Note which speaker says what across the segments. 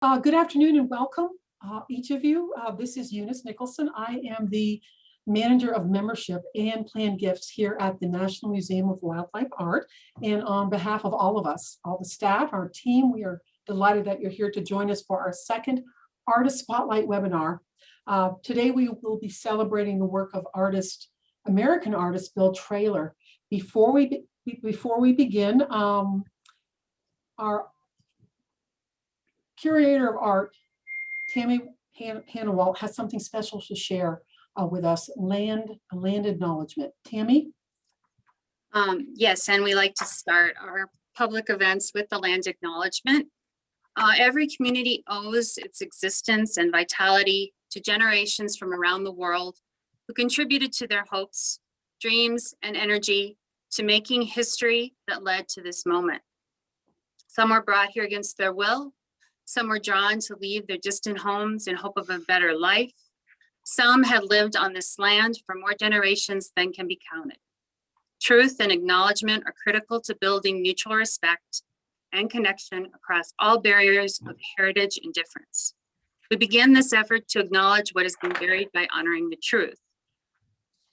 Speaker 1: Good afternoon and welcome, each of you. This is Eunice Nicholson. I am the manager of membership and planned gifts here at the National Museum of Wildlife Art. And on behalf of all of us, all the staff, our team, we are delighted that you're here to join us for our second Artist Spotlight webinar. Today we will be celebrating the work of American artist Bill Traylor. Before we begin, our curator of art, Tammi Hanawalt, has something special to share with us, a land acknowledgement. Tammi?
Speaker 2: Yes, and we like to start our public events with the land acknowledgement. Every community owes its existence and vitality to generations from around the world who contributed to their hopes, dreams, and energy to making history that led to this moment. Some were brought here against their will. Some were drawn to leave their distant homes in hope of a better life. Some had lived on this land for more generations than can be counted. Truth and acknowledgement are critical to building mutual respect and connection across all barriers of heritage and difference. We begin this effort to acknowledge what has been buried by honoring the truth.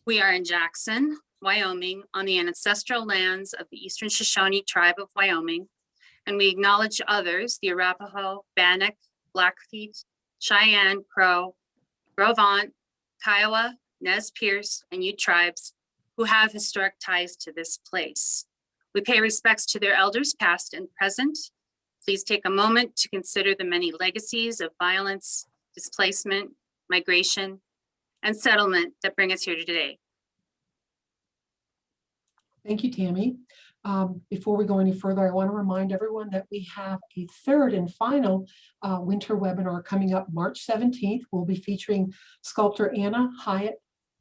Speaker 2: We are in Jackson, Wyoming, on the ancestral lands of the Eastern Shoshone tribe of Wyoming, and we acknowledge others, the Arapaho, Bannock, Blackfeet, Cheyenne, Crow, Gros Ventre, Kiowa, Nez Perce, and Ute tribes who have historic ties to this place. We pay respects to their elders past and present. Please take a moment to consider the many legacies of violence, displacement, migration, and settlement that bring us here today.
Speaker 1: Thank you, Tammi. Before we go any further, I want to remind everyone that we have a third and final winter webinar coming up March 17th. We'll be featuring sculptor Anna Hyatt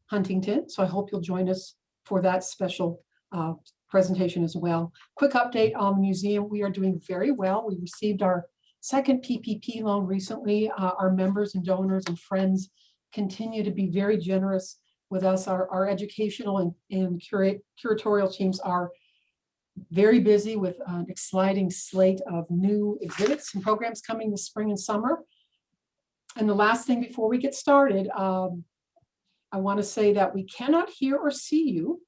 Speaker 1: Huntington. So I hope you'll join us for that special presentation as well. Quick update on the museum. We are doing very well. We received our second PPP loan recently. Our members and donors and friends continue to be very generous with us. Our educational and curatorial teams are very busy with an exciting slate of new exhibits and programs coming this spring and summer. And the last thing before we get started, I want to say that we cannot hear or see you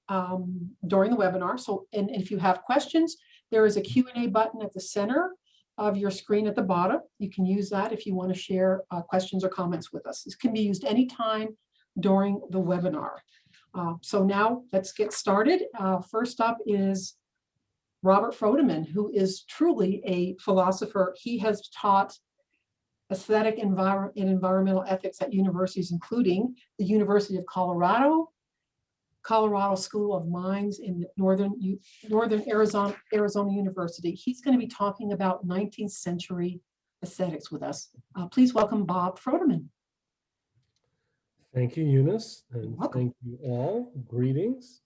Speaker 1: during the webinar. So, and if you have questions, there is a Q&A button at the center of your screen at the bottom. You can use that if you want to share questions or comments with us. This can be used anytime during the webinar. So now let's get started. First up is Robert Froedman, who is truly a philosopher. He has taught aesthetic and environmental ethics at universities, including the University of Colorado, Colorado School of Mines in Northern Arizona University. He's going to be talking about 19th century aesthetics with us. Please welcome Bob Froedman.
Speaker 3: Thank you, Eunice, and thank you all. Greetings.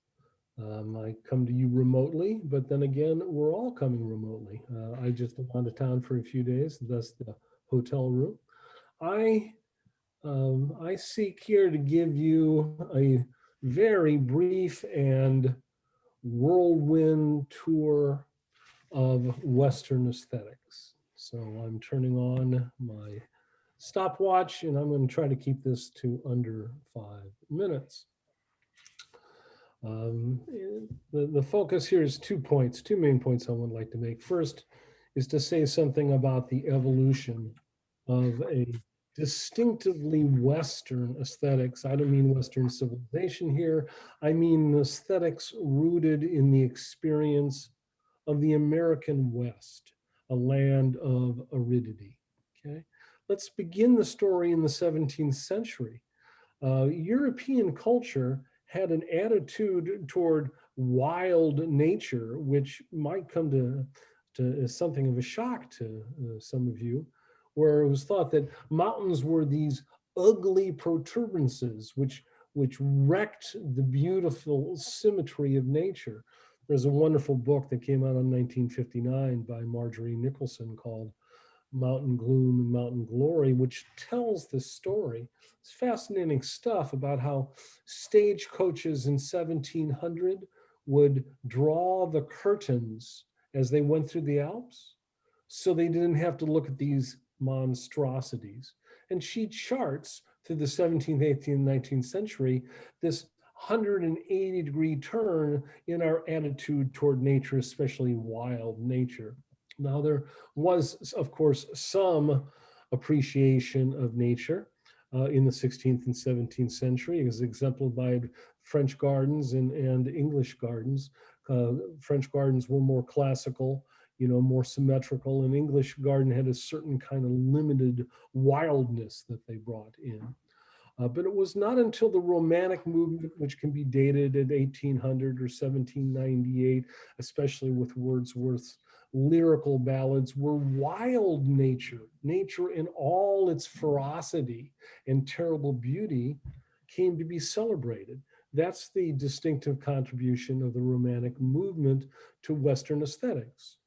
Speaker 3: I come to you remotely, but then again, we're all coming remotely. I just went out of town for a few days, thus the hotel room. I seek here to give you a very brief and whirlwind tour of Western aesthetics. So I'm turning on my stopwatch and I'm going to try to keep this to under 5 minutes. The focus here is 2 main points I would like to make. First is to say something about the evolution of a distinctively Western aesthetics. I don't mean Western civilization here. I mean aesthetics rooted in the experience of the American West, a land of aridity. Okay, let's begin the story in the 17th century. European culture had an attitude toward wild nature, which might come to as something of a shock to some of you, where it was thought that mountains were these ugly protuberances which wrecked the beautiful symmetry of nature. There's a wonderful book that came out in 1959 by Marjorie Nicholson called Mountain Gloom and Mountain Glory, which tells this story. It's fascinating stuff about how stagecoaches in 1700 would draw the curtains as they went through the Alps, so they didn't have to look at these monstrosities. And she charts through the 17th, 18th, 19th century this 180-degree turn in our attitude toward nature, especially wild nature. Now, there was, of course, some appreciation of nature in the 16th and 17th century, as exemplified by French gardens and English gardens. French gardens were more classical, more symmetrical, and English garden had a certain kind of limited wildness that they brought in. But it was not until the Romantic movement, which can be dated at 1800 or 1798, especially with Wordsworth's lyrical ballads, where wild nature in all its ferocity and terrible beauty, came to be celebrated. That's the distinctive contribution of the Romantic movement to Western aesthetics.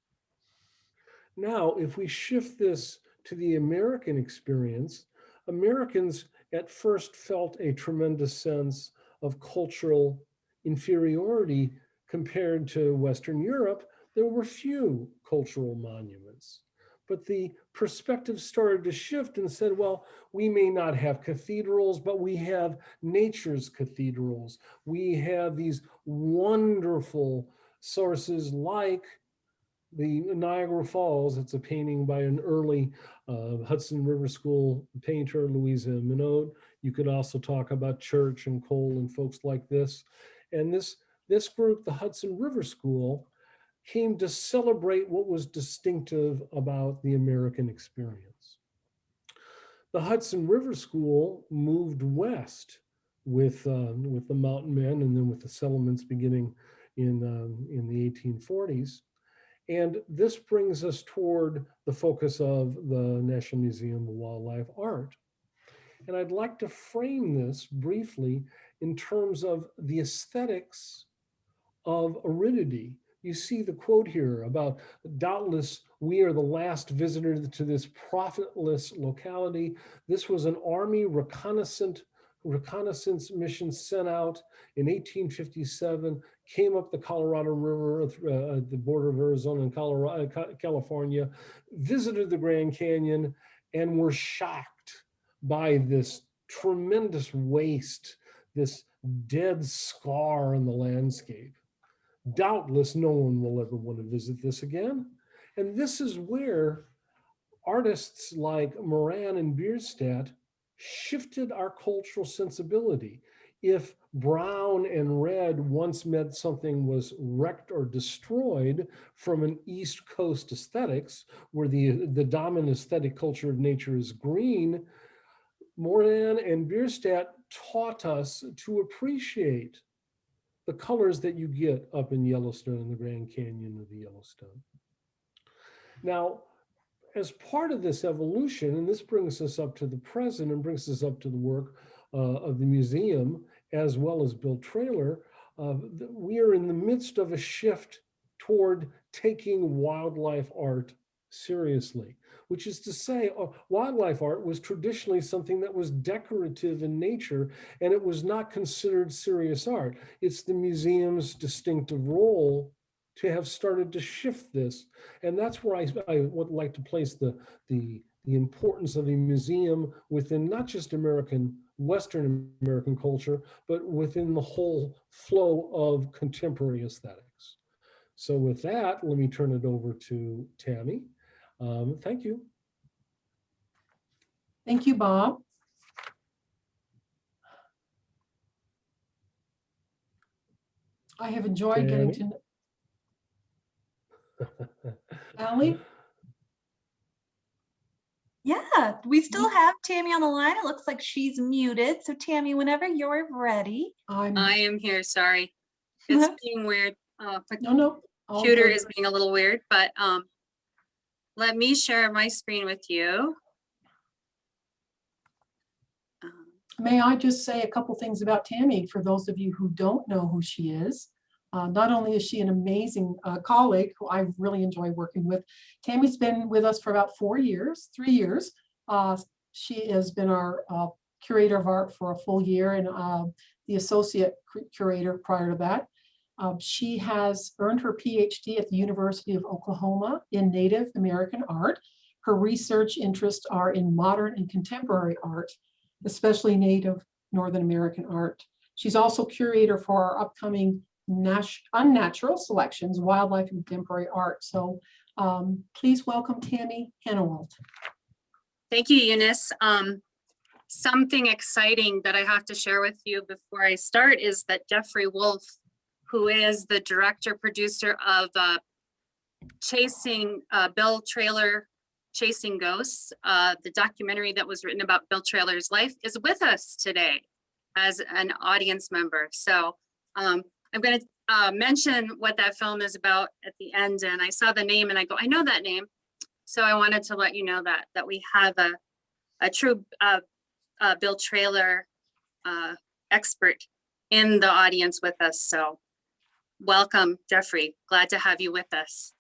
Speaker 3: Now, if we shift this to the American experience, Americans at first felt a tremendous sense of cultural inferiority compared to Western Europe. There were few cultural monuments, but the perspective started to shift and said, well, we may not have cathedrals, but we have nature's cathedrals. We have these wonderful sources like the Niagara Falls. It's a painting by an early Hudson River School painter, Louisa Minot. You could also talk about Church and Cole and folks like this. And this group, the Hudson River School, came to celebrate what was distinctive about the American experience. The Hudson River School moved west with the mountain men and then with the settlements beginning in the 1840s. And this brings us toward the focus of the National Museum of Wildlife Art. And I'd like to frame this briefly in terms of the aesthetics of aridity. You see the quote here about, doubtless we are the last visitor to this profitless locality. This was an Army reconnaissance mission sent out in 1857, came up the Colorado River at the border of Arizona and California, visited the Grand Canyon, and were shocked by this tremendous waste, this dead scar in the landscape. Doubtless no one will ever want to visit this again. And this is where artists like Moran and Bierstadt shifted our cultural sensibility. If brown and red once meant something was wrecked or destroyed from an East Coast aesthetics, where the dominant aesthetic culture of nature is green, Moran and Bierstadt taught us to appreciate the colors that you get up in Yellowstone, in the Grand Canyon of the Yellowstone. Now, as part of this evolution, and this brings us up to the present and brings us up to the work of the museum, as well as Bill Traylor, we are in the midst of a shift toward taking wildlife art seriously, which is to say, wildlife art was traditionally something that was decorative in nature, and it was not considered serious art. It's the museum's distinctive role to have started to shift this. And that's where I would like to place the importance of the museum within not just Western American culture, but within the whole flow of contemporary aesthetics. So with that, let me turn it over to Tammi. Thank you.
Speaker 1: Thank you, Bob. I have enjoyed getting to know. Allie?
Speaker 4: Yeah, we still have Tammi on the line. It looks like she's muted. So Tammi, whenever you're ready.
Speaker 2: I am here, sorry. It's being weird.
Speaker 1: No.
Speaker 2: Computer is being a little weird, but let me share my screen with you.
Speaker 1: May I just say a couple things about Tammi for those of you who don't know who she is. Not only is she an amazing colleague who I really enjoy working with, Tammi's been with us for about 3 years. She has been our curator of art for a full year and the associate curator prior to that. She has earned her PhD at the University of Oklahoma in Native American art. Her research interests are in modern and contemporary art, especially Native Northern American art. She's also curator for our upcoming Unnatural Selections, Wildlife and Contemporary Art. So please welcome Tammi Hanawalt.
Speaker 2: Thank you, Eunice. Something exciting that I have to share with you before I start is that Jeffrey Wolf, who is the director producer of Bill Traylor, Chasing Ghosts, the documentary that was written about Bill Traylor's life, is with us today as an audience member. So I'm going to mention what that film is about at the end. And I saw the name and I go, I know that name. So I wanted to let you know that we have a true Bill Traylor expert in the audience with us. So welcome, Jeffrey. Glad to have you with us.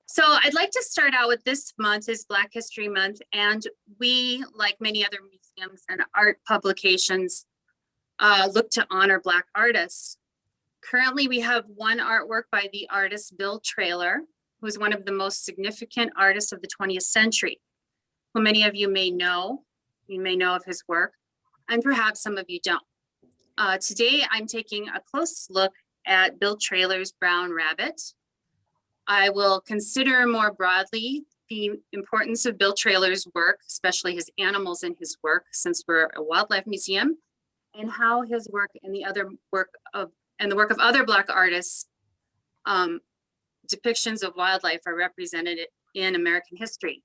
Speaker 2: So I'd like to start out with this month is Black History Month, and we, like many other museums and art publications, look to honor Black artists. Currently, we have one artwork by the artist Bill Traylor, who is one of the most significant artists of the 20th century, who many of you may know. You may know of his work, and perhaps some of you don't. Today, I'm taking a close look at Bill Traylor's Brown Rabbit. I will consider more broadly the importance of Bill Traylor's work, especially his animals in his work, since we're a wildlife museum, and how his work and the work of other Black artists, depictions of wildlife are represented in American history.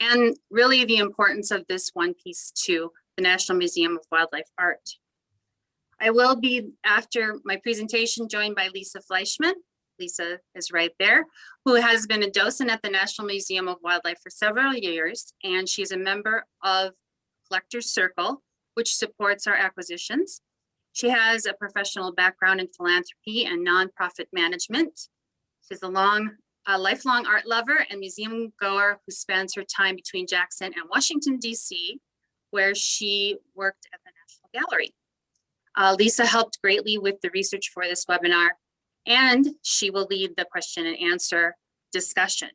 Speaker 2: And really the importance of this one piece to the National Museum of Wildlife Art. I will be, after my presentation, joined by Lisa Fleishman. Lisa is right there, who has been a docent at the National Museum of Wildlife for several years, and she's a member of Collectors Circle, which supports our acquisitions. She has a professional background in philanthropy and nonprofit management. She's a lifelong art lover and museum goer who spends her time between Jackson and Washington, D.C., where she worked at the National Gallery. Lisa helped greatly with the research for this webinar, and she will lead the question and answer discussion.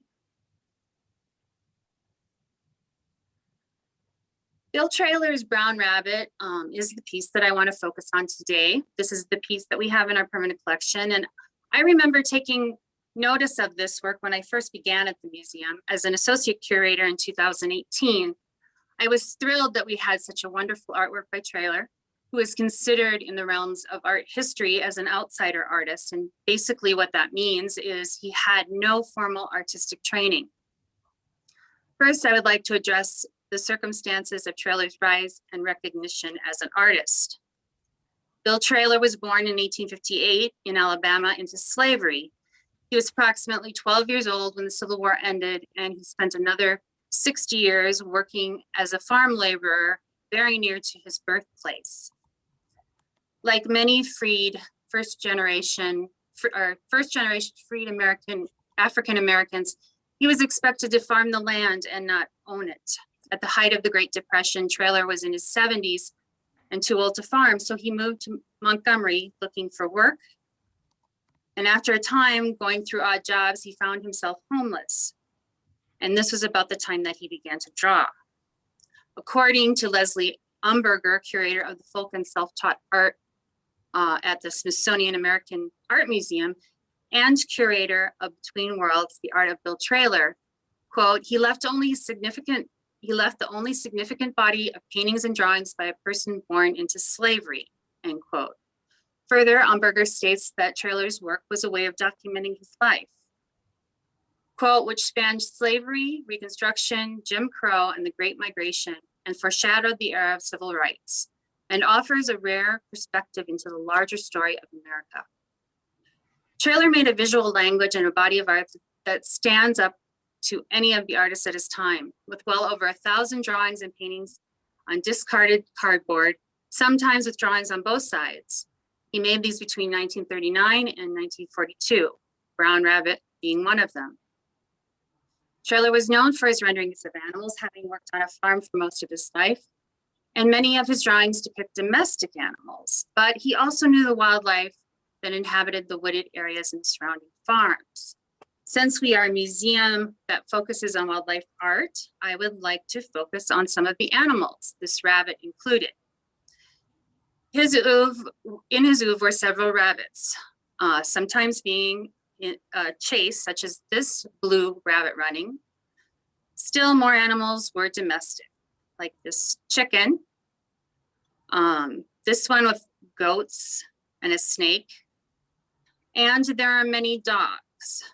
Speaker 2: Bill Traylor's Brown Rabbit is the piece that I want to focus on today. This is the piece that we have in our permanent collection. And I remember taking notice of this work when I first began at the museum as an associate curator in 2018. I was thrilled that we had such a wonderful artwork by Traylor, who is considered in the realms of art history as an outsider artist. And basically what that means is he had no formal artistic training. First, I would like to address the circumstances of Traylor's rise and recognition as an artist. Bill Traylor was born in 1858 in Alabama into slavery. He was approximately 12 years old when the Civil War ended, and he spent another 60 years working as a farm laborer very near to his birthplace. Like many freed first generation freed African Americans, he was expected to farm the land and not own it. At the height of the Great Depression, Traylor was in his 70s and too old to farm, so he moved to Montgomery looking for work. And after a time going through odd jobs, he found himself homeless. And this was about the time that he began to draw. According to Leslie Umberger, curator of the folk and self-taught art at the Smithsonian American Art Museum and curator of Between Worlds, The Art of Bill Traylor, quote, he left the only significant body of paintings and drawings by a person born into slavery, end quote. Further, Umberger states that Traylor's work was a way of documenting his life, quote, which spanned slavery, Reconstruction, Jim Crow, and the Great Migration, and foreshadowed the era of civil rights, and offers a rare perspective into the larger story of America. Traylor made a visual language and a body of art that stands up to any of the artists at his time, with well over 1,000 drawings and paintings on discarded cardboard, sometimes with drawings on both sides. He made these between 1939 and 1942, Brown Rabbit being one of them. Traylor was known for his renderings of animals, having worked on a farm for most of his life, and many of his drawings depict domestic animals, but he also knew the wildlife that inhabited the wooded areas and surrounding farms. Since we are a museum that focuses on wildlife art, I would like to focus on some of the animals, this rabbit included. In his oeuvre were several rabbits, sometimes being in a chase, such as this blue rabbit running. Still more animals were domestic, like this chicken, this one with goats and a snake, and there are many dogs.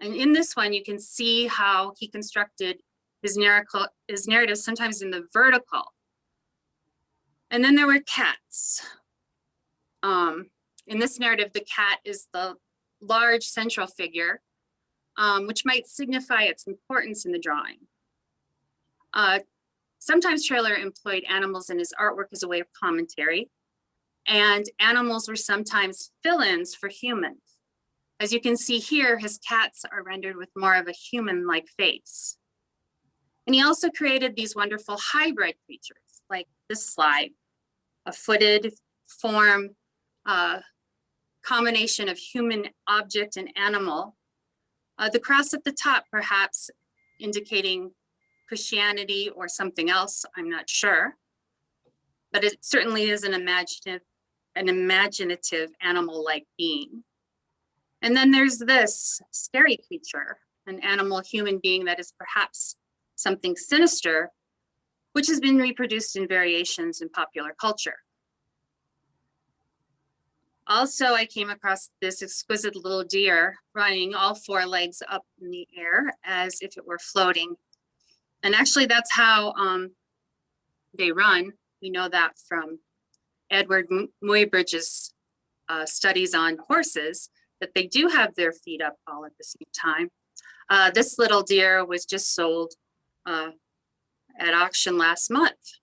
Speaker 2: And in this one, you can see how he constructed his narrative, sometimes in the vertical. And then there were cats. In this narrative, the cat is the large central figure, which might signify its importance in the drawing. Sometimes Traylor employed animals in his artwork as a way of commentary, and animals were sometimes fill-ins for humans. As you can see here, his cats are rendered with more of a human-like face. And he also created these wonderful hybrid creatures, like this slide, a footed form, combination of human object and animal. The cross at the top, perhaps indicating Christianity or something else, I'm not sure. But it certainly is an imaginative animal-like being. And then there's this scary creature, an animal human being that is perhaps something sinister, which has been reproduced in variations in popular culture. Also, I came across this exquisite little deer running all four legs up in the air as if it were floating. And actually that's how they run. We know that from Edward Muybridge's studies on horses, that they do have their feet up all at the same time. This little deer was just sold at auction last month.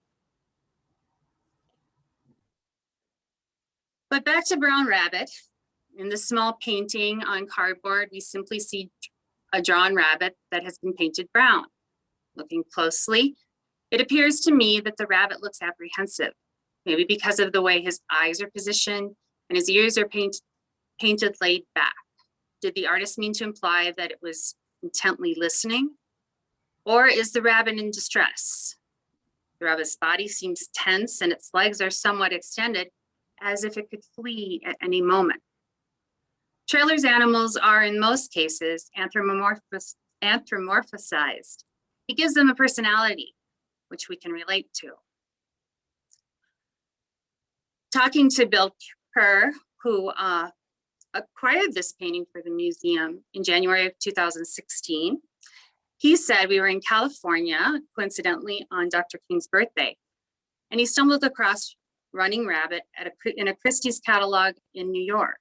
Speaker 2: But back to Brown Rabbit. In this small painting on cardboard, we simply see a drawn rabbit that has been painted brown. Looking closely, it appears to me that the rabbit looks apprehensive, maybe because of the way his eyes are positioned and his ears are painted laid back. Did the artist mean to imply that it was intently listening? Or is the rabbit in distress? The rabbit's body seems tense and its legs are somewhat extended, as if it could flee at any moment. Traylor's animals are in most cases anthropomorphized. He gives them a personality, which we can relate to. Talking to Bill Kerr, who acquired this painting for the museum in January of 2016, he said we were in California, coincidentally on Dr. King's birthday, and he stumbled across Running Rabbit in a Christie's catalog in New York.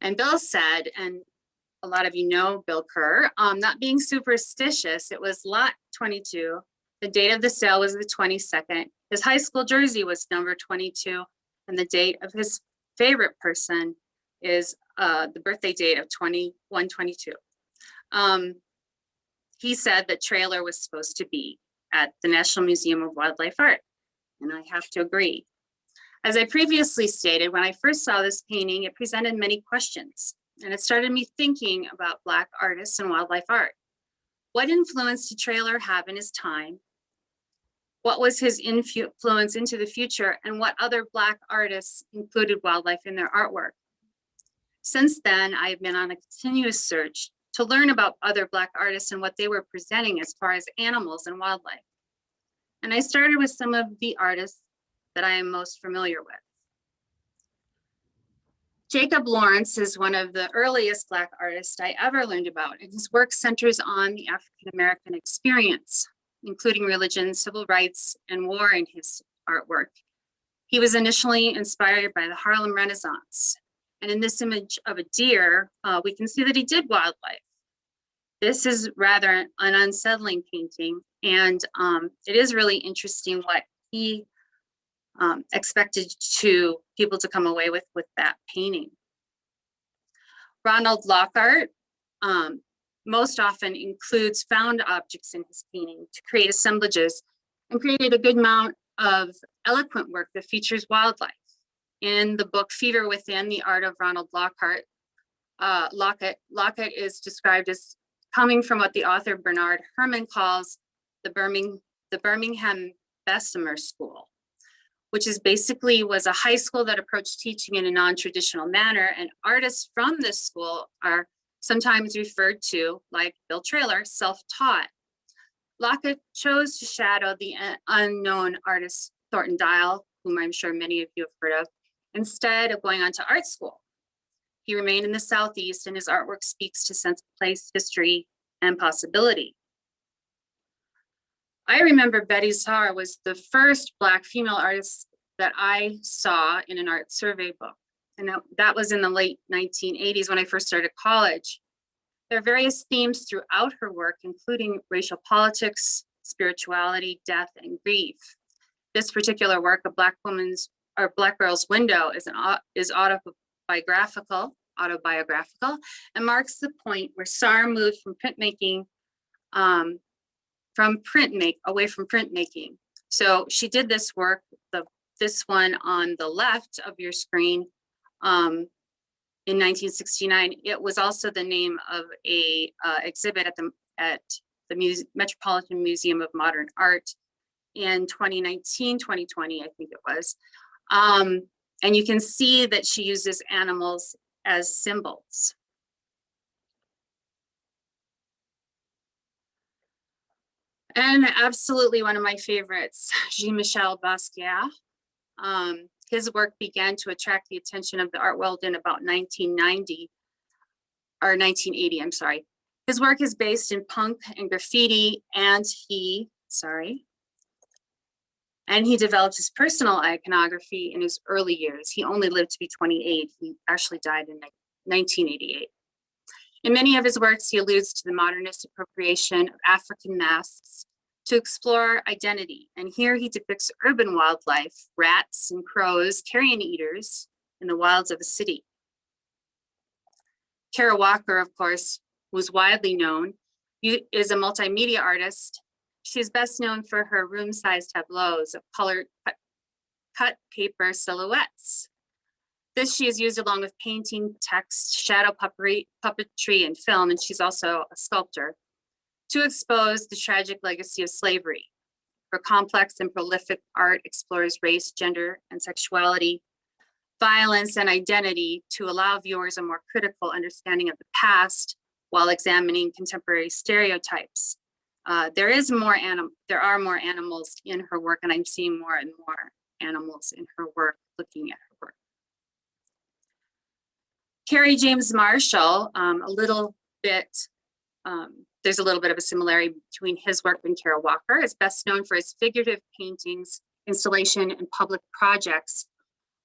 Speaker 2: And Bill said, and a lot of you know Bill Kerr, not being superstitious, it was lot 22. The date of the sale was the 22nd. His high school jersey was number 22, and the date of his favorite person is the birthday date of 21/22. He said that Traylor was supposed to be at the National Museum of Wildlife Art, and I have to agree. As I previously stated, when I first saw this painting, it presented many questions, and it started me thinking about Black artists and wildlife art. What influence did Traylor have in his time? What was his influence into the future, and what other Black artists included wildlife in their artwork? Since then, I have been on a continuous search to learn about other Black artists and what they were presenting as far as animals and wildlife. And I started with some of the artists that I am most familiar with. Jacob Lawrence is one of the earliest Black artists I ever learned about, and his work centers on the African-American experience, including religion, civil rights, and war in his artwork. He was initially inspired by the Harlem Renaissance. And in this image of a deer, we can see that he did wildlife. This is rather an unsettling painting, and it is really interesting what he expected people to come away with that painting. Ronald Lockhart most often includes found objects in his painting to create assemblages, and created a good amount of eloquent work that features wildlife. In the book Fever Within, The Art of Ronald Lockhart, Lockett. Lockett is described as coming from what the author Bernard Herrmann calls the Birmingham Bessemer School, which is basically was a high school that approached teaching in a non-traditional manner, and artists from this school are sometimes referred to, like Bill Traylor, self-taught. Lockett chose to shadow the unknown artist Thornton Dial, whom I'm sure many of you have heard of, instead of going on to art school. He remained in the Southeast, and his artwork speaks to sense of place, history, and possibility. I remember Betty Saar was the first Black female artist that I saw in an art survey book. And that was in the late 1980s when I first started college. There are various themes throughout her work, including racial politics, spirituality, death, and grief. This particular work, A Black Woman's or Black Girl's Window, is autobiographical, and marks the point where Saar moved from away from printmaking. So she did this work, this one on the left of your screen, in 1969. It was also the name of a exhibit at the Metropolitan Museum of Modern Art in 2019, 2020, I think it was. And you can see that she uses animals as symbols. And absolutely one of my favorites, Jean-Michel Basquiat. His work began to attract the attention of the art world in about 1980, I'm sorry. His work is based in punk and graffiti, and he developed his personal iconography in his early years. He only lived to be 28. He actually died in 1988. In many of his works, he alludes to the modernist appropriation of African masks to explore identity. And here he depicts urban wildlife, rats and crows, carrion eaters in the wilds of a city. Kara Walker, of course, who's widely known, is a multimedia artist. She's best known for her room-sized tableaus of colored cut paper silhouettes. This she has used along with painting, text, shadow puppetry, and film, and she's also a sculptor, to expose the tragic legacy of slavery. Her complex and prolific art explores race, gender, and sexuality, violence, and identity to allow viewers a more critical understanding of the past while examining contemporary stereotypes. There are more animals in her work, and I'm seeing more and more animals in her work, looking at her work. Carrie James Marshall, there's a little bit of a similarity between his work and Kara Walker, is best known for his figurative paintings, installation, and public projects,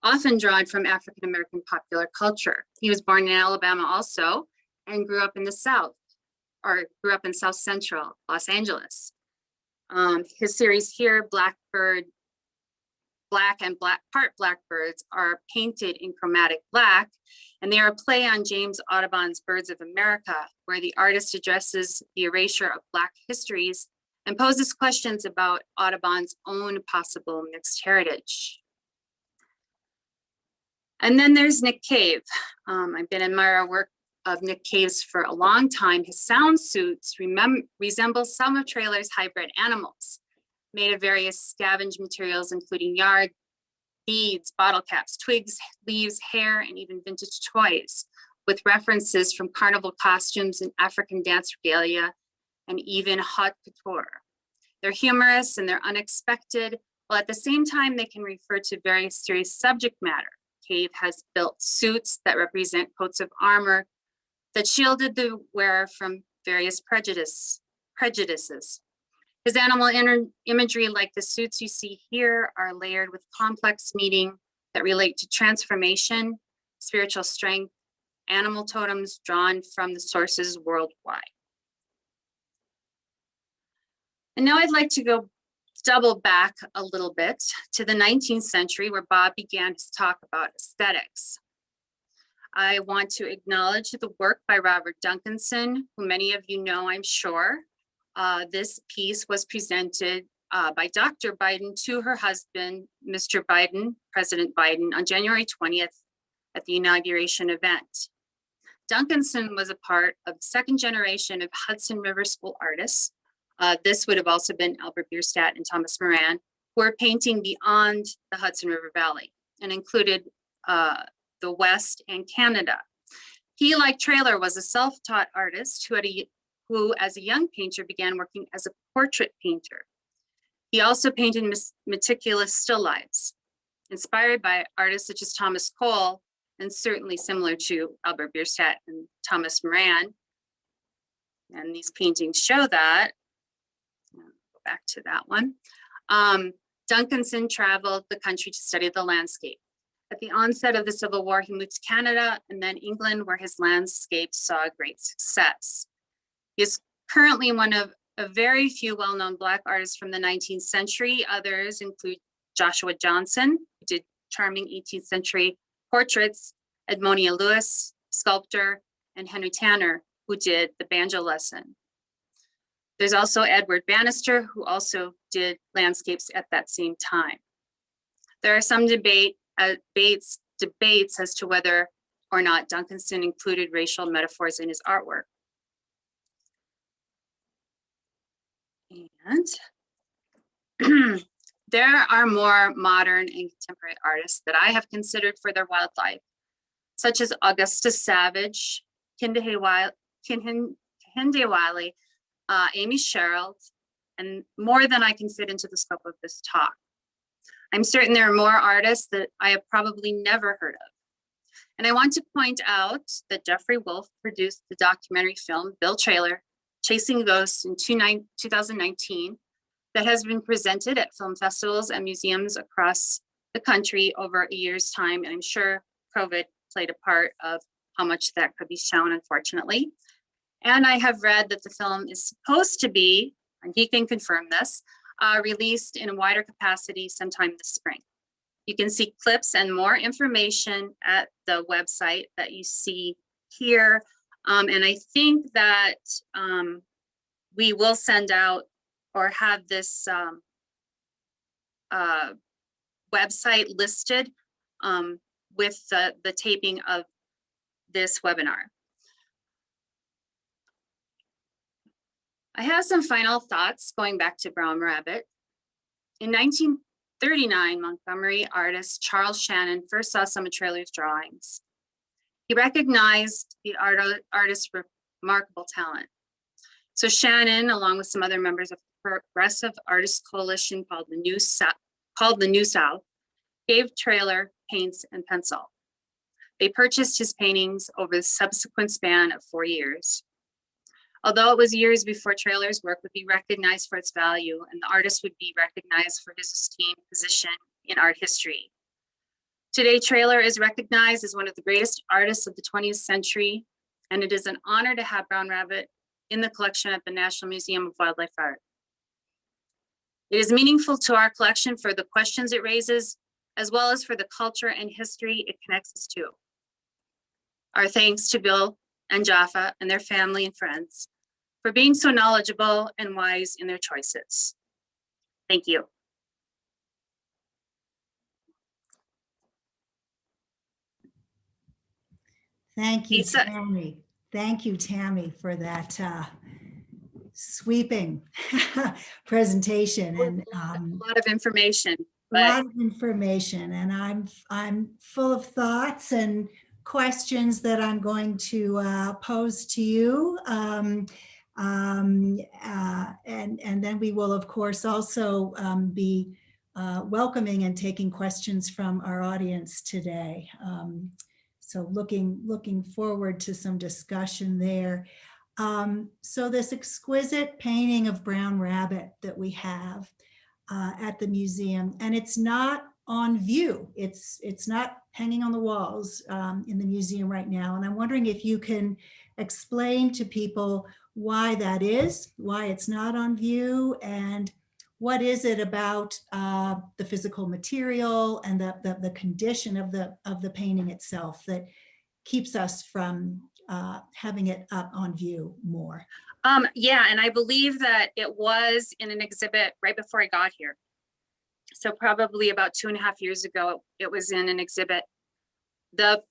Speaker 2: often drawn from African-American popular culture. He was born in Alabama also, and grew up in South Central Los Angeles. His series here, Black and Part Blackbirds, are painted in chromatic black, and they are a play on James Audubon's Birds of America, where the artist addresses the erasure of Black histories and poses questions about Audubon's own possible mixed heritage. And then there's Nick Cave. I've been an admirer work of Nick Cave's for a long time. His sound suits resemble some of Traylor's hybrid animals, made of various scavenged materials, including yarn, beads, bottle caps, twigs, leaves, hair, and even vintage toys, with references from carnival costumes and African dance regalia, and even haute couture. They're humorous and they're unexpected, while at the same time they can refer to very serious subject matter. Cave has built suits that represent coats of armor that shielded the wearer from various prejudices. His animal imagery, like the suits you see here, are layered with complex meaning that relate to transformation, spiritual strength, animal totems drawn from the sources worldwide. And now I'd like to go double back a little bit to the 19th century, where Bob began his talk about aesthetics. I want to acknowledge the work by Robert Duncanson, who many of you know, I'm sure. This piece was presented by Dr. Biden to her husband, Mr. Biden, President Biden, on January 20th at the inauguration event. Duncanson was a part of the second generation of Hudson River School artists. This would have also been Albert Bierstadt and Thomas Moran, who were painting beyond the Hudson River Valley and included the West and Canada. He, like Traylor, was a self-taught artist who, as a young painter, began working as a portrait painter. He also painted meticulous still lifes, inspired by artists such as Thomas Cole, and certainly similar to Albert Bierstadt and Thomas Moran. And these paintings show that. Go back to that one. Duncanson traveled the country to study the landscape. At the onset of the Civil War, he moved to Canada and then England, where his landscapes saw great success. He is currently one of a very few well-known Black artists from the 19th century. Others include Joshua Johnson, who did charming 18th century portraits, Edmonia Lewis, sculptor, and Henry Tanner, who did the banjo lesson. There's also Edward Bannister, who also did landscapes at that same time. There are some debates as to whether or not Duncanson included racial metaphors in his artwork. And there are more modern and contemporary artists that I have considered for their wildlife, such as Augustus Savage, Kehinde Wiley, Amy Sherrill, and more than I can fit into the scope of this talk. I'm certain there are more artists that I have probably never heard of. And I want to point out that Jeffrey Wolf produced the documentary film Bill Traylor, Chasing Ghosts, in 2019, that has been presented at film festivals and museums across the country over a year's time. And I'm sure COVID played a part of how much that could be shown, unfortunately. And I have read that the film is supposed to be, and he can confirm this, released in a wider capacity sometime this spring. You can see clips and more information at the website that you see here. And I think that we will send out or have this website listed with the taping of this webinar. I have some final thoughts going back to Brown Rabbit. In 1939, Montgomery artist Charles Shannon first saw some of Traylor's drawings. He recognized the artist's remarkable talent. So Shannon, along with some other members of the Progressive Artists Coalition called the New South, gave Traylor paints and pencil. They purchased his paintings over the subsequent span of 4 years. Although it was years before Traylor's work would be recognized for its value and the artist would be recognized for his esteemed position in art history. Today, Traylor is recognized as one of the greatest artists of the 20th century, and it is an honor to have Brown Rabbit in the collection at the National Museum of Wildlife Art. It is meaningful to our collection for the questions it raises, as well as for the culture and history it connects us to. Our thanks to Bill and Jaffa and their family and friends for being so knowledgeable and wise in their choices. Thank you.
Speaker 5: Thank you,
Speaker 2: Lisa.
Speaker 5: Tammi. Thank you, Tammi, for that sweeping presentation and
Speaker 2: A lot of information.
Speaker 5: a lot of information. And I'm full of thoughts and questions that I'm going to pose to you. And then we will, of course, also be welcoming and taking questions from our audience today. So looking forward to some discussion there. So this exquisite painting of Brown Rabbit that we have at the museum, and it's not on view. It's not hanging on the walls in the museum right now. And I'm wondering if you can explain to people why that is, why it's not on view, and what is it about the physical material and the condition of the painting itself that keeps us from having it up on view more?
Speaker 2: Yeah, and I believe that it was in an exhibit right before I got here. So probably about 2.5 years ago, it was in an exhibit. The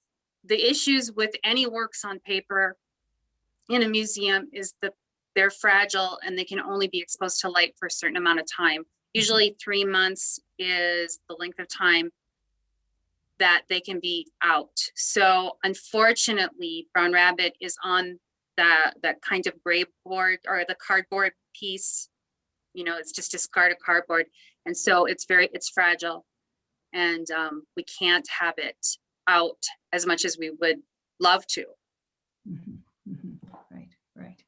Speaker 2: the issues with any works on paper in a museum is that they're fragile and they can only be exposed to light for a certain amount of time. Usually 3 months is the length of time that they can be out. So unfortunately, Brown Rabbit is on that kind of gray board or the cardboard piece. You know, it's just discarded cardboard. And so it's fragile. And we can't have it out as much as we would love to.
Speaker 5: Mhm, mhm. Right, right.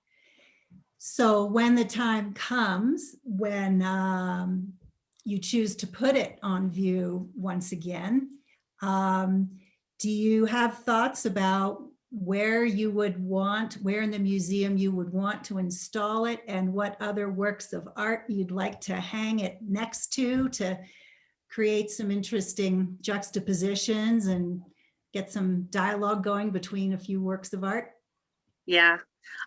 Speaker 5: So when the time comes, when you choose to put it on view once again, do you have thoughts about where you would want, where in the museum you would want to install it, and what other works of art you'd like to hang it next to create some interesting juxtapositions and get some dialogue going between a few works of art?
Speaker 2: Yeah.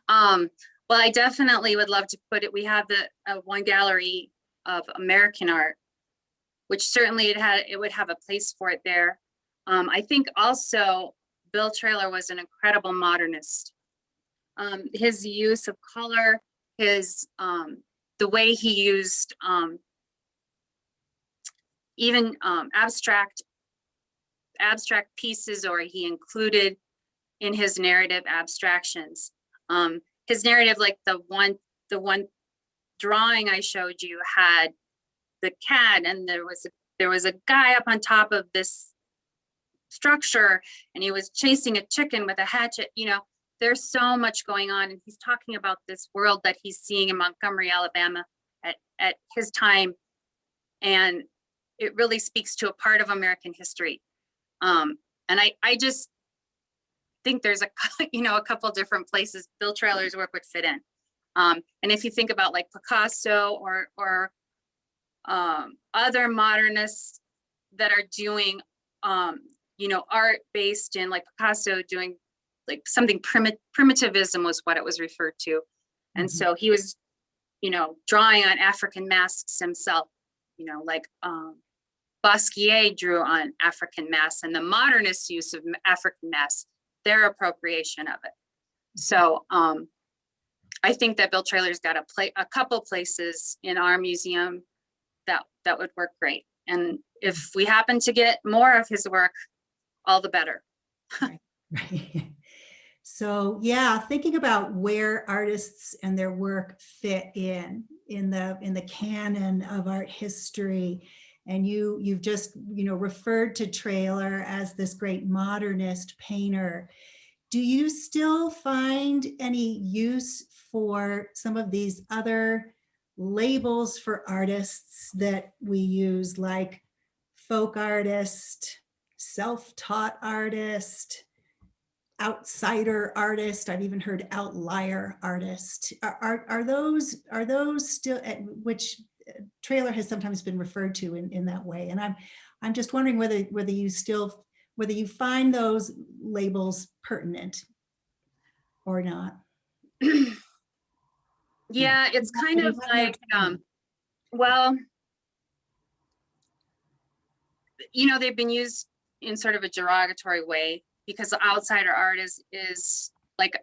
Speaker 2: Well, I definitely would love to put it. We have the one gallery of American art, which certainly it would have a place for it there. I think also Bill Traylor was an incredible modernist. His use of color, the way he used even abstract pieces, or he included in his narrative abstractions. His narrative, like the one drawing I showed you, had the cat, and there was a guy up on top of this structure, and he was chasing a chicken with a hatchet. You know, there's so much going on, and he's talking about this world that he's seeing in Montgomery, Alabama at his time, and it really speaks to a part of American history. And I just think there's a couple different places Bill Traylor's work would fit in. And if you think about like Picasso or other modernists that are doing art based in, like Picasso doing like something primitivism was what it was referred to. And so he was, drawing on African masks himself, like Basquiat drew on African masks, and the modernist use of African masks, their appropriation of it. So I think that Bill Traylor's got a couple places in our museum that would work great. And if we happen to get more of his work, all the better.
Speaker 5: Right. So yeah, thinking about where artists and their work fit in the canon of art history, and you've just referred to Traylor as this great modernist painter. Do you still find any use for some of these other labels for artists that we use, like folk artist, self-taught artist, outsider artist? I've even heard outlier artist. Are those still, which Traylor has sometimes been referred to in that way? And I'm just wondering whether you find those labels pertinent or not.
Speaker 2: Yeah, it's kind of like, well, they've been used in sort of a derogatory way, because the outsider art is like,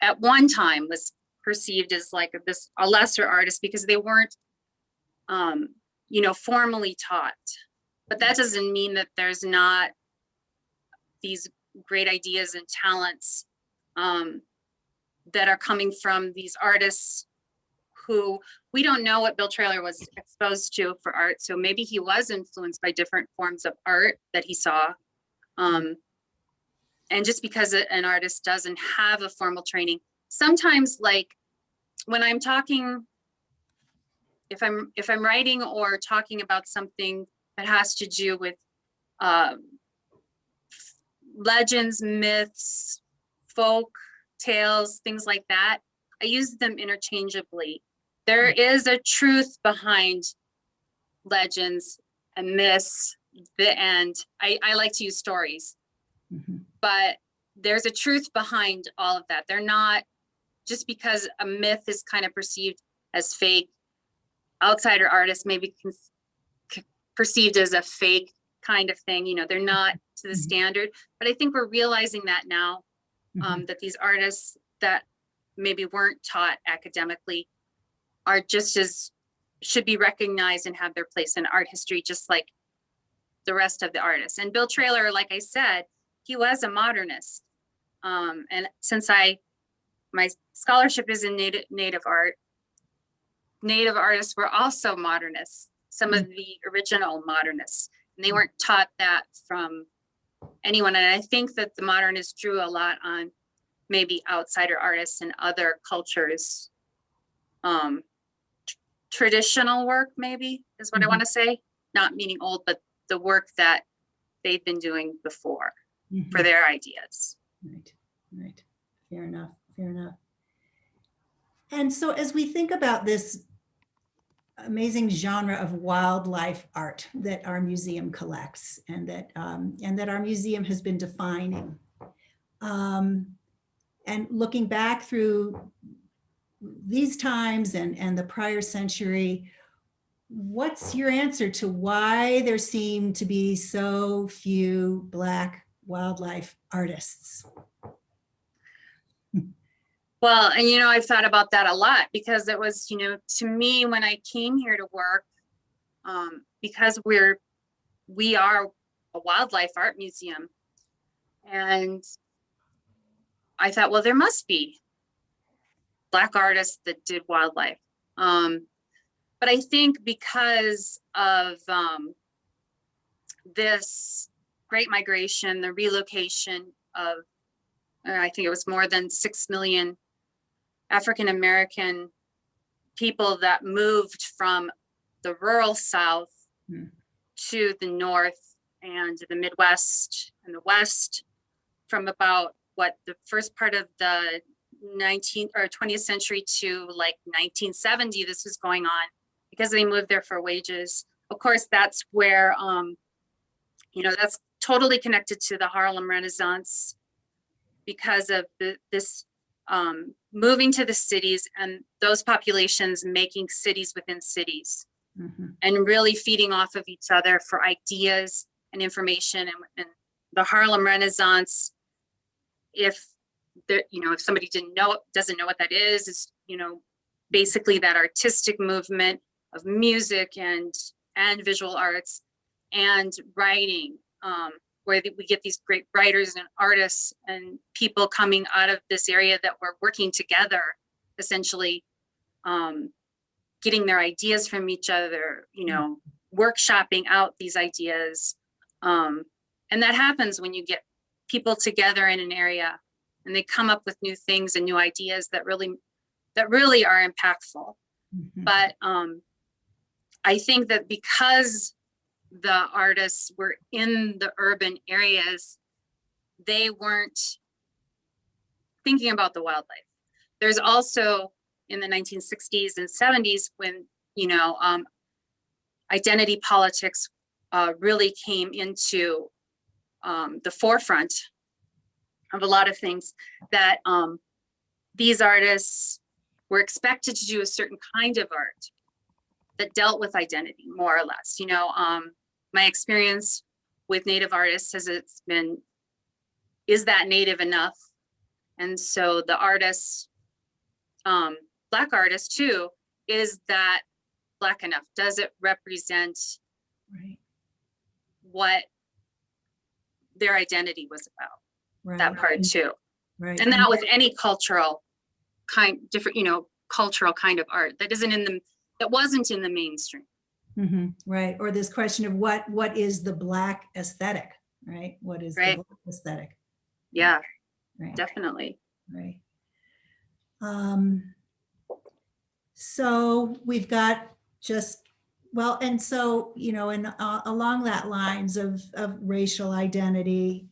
Speaker 2: at one time was perceived as like a lesser artist because they weren't, formally taught. But that doesn't mean that there's not these great ideas and talents that are coming from these artists who we don't know what Bill Traylor was exposed to for art. So maybe he was influenced by different forms of art that he saw. And just because an artist doesn't have a formal training, sometimes, like when I'm talking, if I'm writing or talking about something that has to do with legends, myths, folk tales, things like that, I use them interchangeably. There is a truth behind legends and myths, and I like to use stories, but there's a truth behind all of that. They're not, just because a myth is kind of perceived as fake, outsider artists maybe perceived as a fake kind of thing, they're not to the
Speaker 5: Mhm.
Speaker 2: standard. But I think we're realizing that now, that these artists that maybe weren't taught academically are just as should be recognized and have their place in art history, just like the rest of the artists. And Bill Traylor, like I said, he was a modernist. And since my scholarship is in native art, native artists were also modernists, some of the original modernists, and they weren't taught that from anyone. And I think that the modernists drew a lot on maybe outsider artists and other cultures. Traditional work maybe is what I want to say, not meaning old, but the work that they've been doing before for their ideas.
Speaker 5: Right, right. Fair enough, fair enough. And so as we think about this amazing genre of wildlife art that our museum collects and that our museum has been defining, and looking back through these times and the prior century, what's your answer to why there seem to be so few Black wildlife artists?
Speaker 2: Well, and I've thought about that a lot because it was, to me when I came here to work, because we are a wildlife art museum, and I thought, well, there must be Black artists that did wildlife. But I think because of this Great Migration, the relocation of, I think it was more than 6 million African-American people that moved from the rural South to the North and the Midwest and the West from about the first part of the 19th or 20th century to like 1970, this was going on because they moved there for wages. Of course, that's where, that's totally connected to the Harlem Renaissance because of this moving to the cities and those populations making cities within cities and really feeding off of each other for ideas and information. And the Harlem Renaissance, if somebody doesn't know what that is, basically that artistic movement of music and visual arts and writing, where we get these great writers and artists and people coming out of this area that were working together, essentially getting their ideas from each other, workshopping out these ideas. And that happens when you get people together in an area and they come up with new things and new ideas that really are impactful. But I think that because the artists were in the urban areas, they weren't thinking about the wildlife. There's also in the 1960s and 70s when, identity politics really came into the forefront of a lot of things that these artists were expected to do a certain kind of art that dealt with identity, more or less. My experience with Native artists is that Native enough? And so the artists, Black artists too, is that Black enough? Does it represent what their identity was about? That part too. And that with any cultural cultural kind of art that wasn't in the mainstream.
Speaker 5: Right. Or this question of what is the Black aesthetic, right? What is the Black aesthetic?
Speaker 2: Yeah,
Speaker 5: right.
Speaker 2: Definitely.
Speaker 5: Right. So we've got and so, and along that lines of racial identity,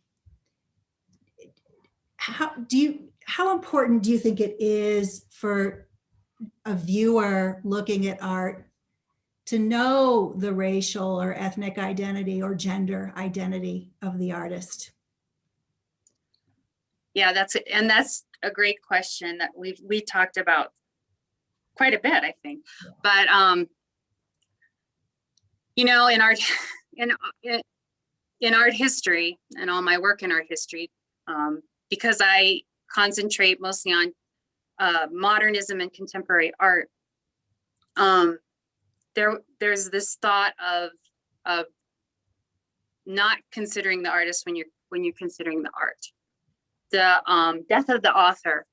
Speaker 5: how important do you think it is for a viewer looking at art to know the racial or ethnic identity or gender identity of the artist?
Speaker 2: Yeah, that's a great question that we talked about quite a bit, I think. But in art, in art history and all my work in art history, because I concentrate mostly on modernism and contemporary art, there's this thought of not considering the artist when you're considering the art. The death of the author,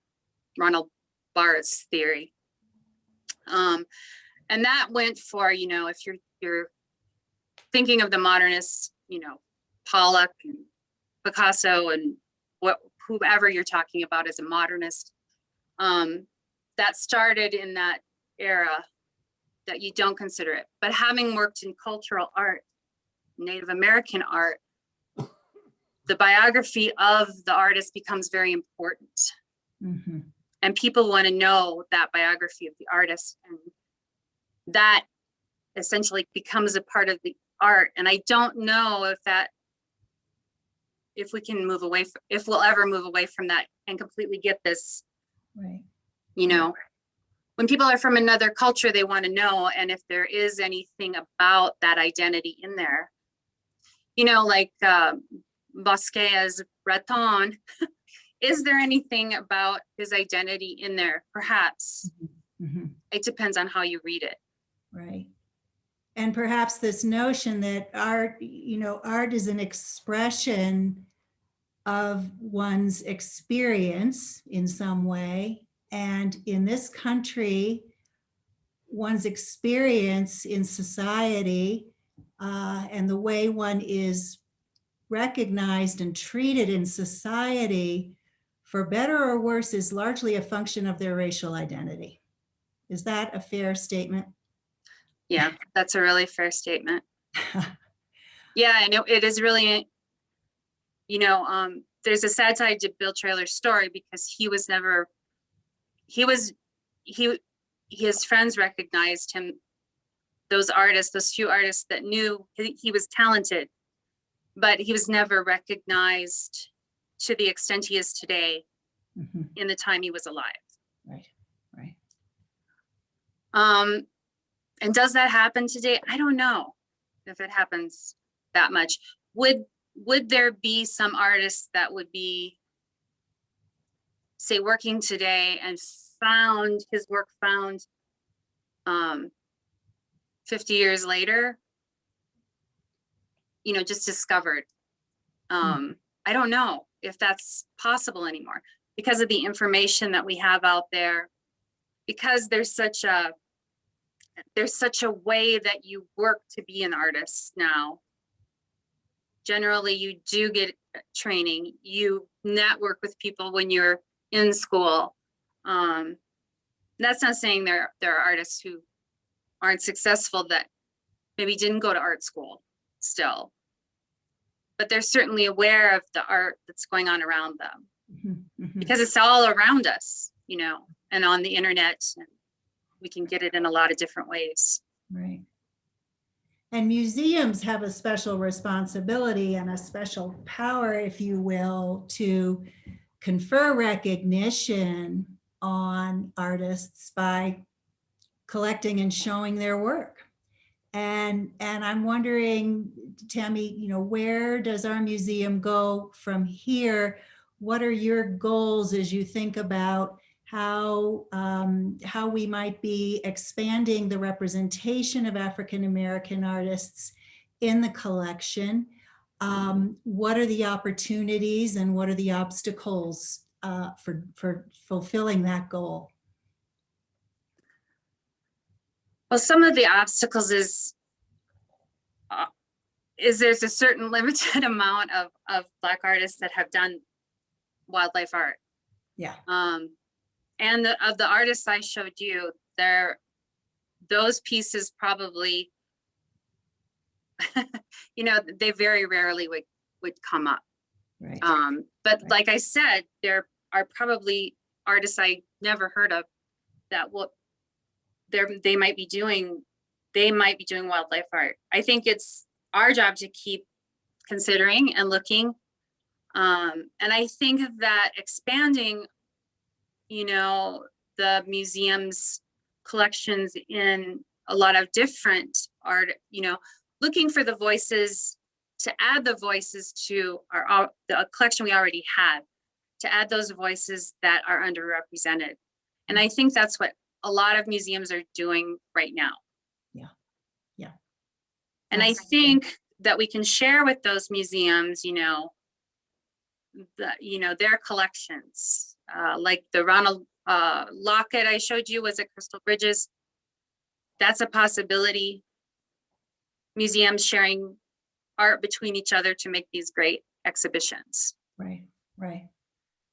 Speaker 2: Ronald Barth's theory, and that went for, you know, if you're thinking of the modernists, you know, Pollock and Picasso and whoever you're talking about as a modernist, that started in that era, that you don't consider it. But having worked in cultural art, Native American art, the biography of the artist becomes very important.
Speaker 5: Mhm.
Speaker 2: And people want to know that biography of the artist, and that essentially becomes a part of the art. And I don't know if we can move away, if we'll ever move away from that and completely get this,
Speaker 5: Right.
Speaker 2: you know, when people are from another culture, they want to know. And if there is anything about that identity in there, you know, like Basquiat's Breton, is there anything about his identity in there? Perhaps.
Speaker 5: Mhm.
Speaker 2: It depends on how you read it.
Speaker 5: Right. And perhaps this notion that art, art is an expression of one's experience in some way. And in this country, one's experience in society and the way one is recognized and treated in society, for better or worse, is largely a function of their racial identity. Is that a fair statement?
Speaker 2: Yeah, that's a really fair statement. Yeah, I know it is really, you know, there's a sad side to Bill Traylor's story, because his friends recognized him, those few artists that knew he was talented, but he was never recognized to the extent he is today
Speaker 5: Mhm.
Speaker 2: in the time he was alive.
Speaker 5: Right, right.
Speaker 2: And does that happen today? I don't know if it happens that much. Would there be some artists that would be, say, working today and found his work 50 years later, you know, just discovered? I don't know if that's possible anymore, because of the information that we have out there, because there's such a way that you work to be an artist now. Generally, you do get training, you network with people when you're in school. That's not saying there are artists who aren't successful that maybe didn't go to art school still, but they're certainly aware of the art that's going on around them,
Speaker 5: Mhm, mhm.
Speaker 2: because it's all around us, you know, and on the internet, and we can get it in a lot of different ways.
Speaker 5: Right. And museums have a special responsibility and a special power, if you will, to confer recognition on artists by collecting and showing their work. And I'm wondering, Tammi, where does our museum go from here? What are your goals as you think about how we might be expanding the representation of African-American artists in the collection? What are the opportunities and what are the obstacles for fulfilling that goal?
Speaker 2: Well, some of the obstacles is there's a certain limited amount of Black artists that have done wildlife art.
Speaker 5: Yeah.
Speaker 2: And of the artists I showed you, those pieces probably, you know, they very rarely would come up.
Speaker 5: Right.
Speaker 2: But
Speaker 5: Right.
Speaker 2: like I said, there are probably artists I never heard of that they might be doing wildlife art. I think it's our job to keep considering and looking. And I think that expanding, you know, the museum's collections in a lot of different art, you know, looking for the voices to add the voices to the collection we already have, to add those voices that are underrepresented. And I think that's what a lot of museums are doing right now.
Speaker 5: Yeah. Yeah.
Speaker 2: And I think that we can share with those museums, their collections, like the Ronald Lockett I showed you was at Crystal Bridges. That's a possibility. Museums sharing art between each other to make these great exhibitions.
Speaker 5: Right. Right.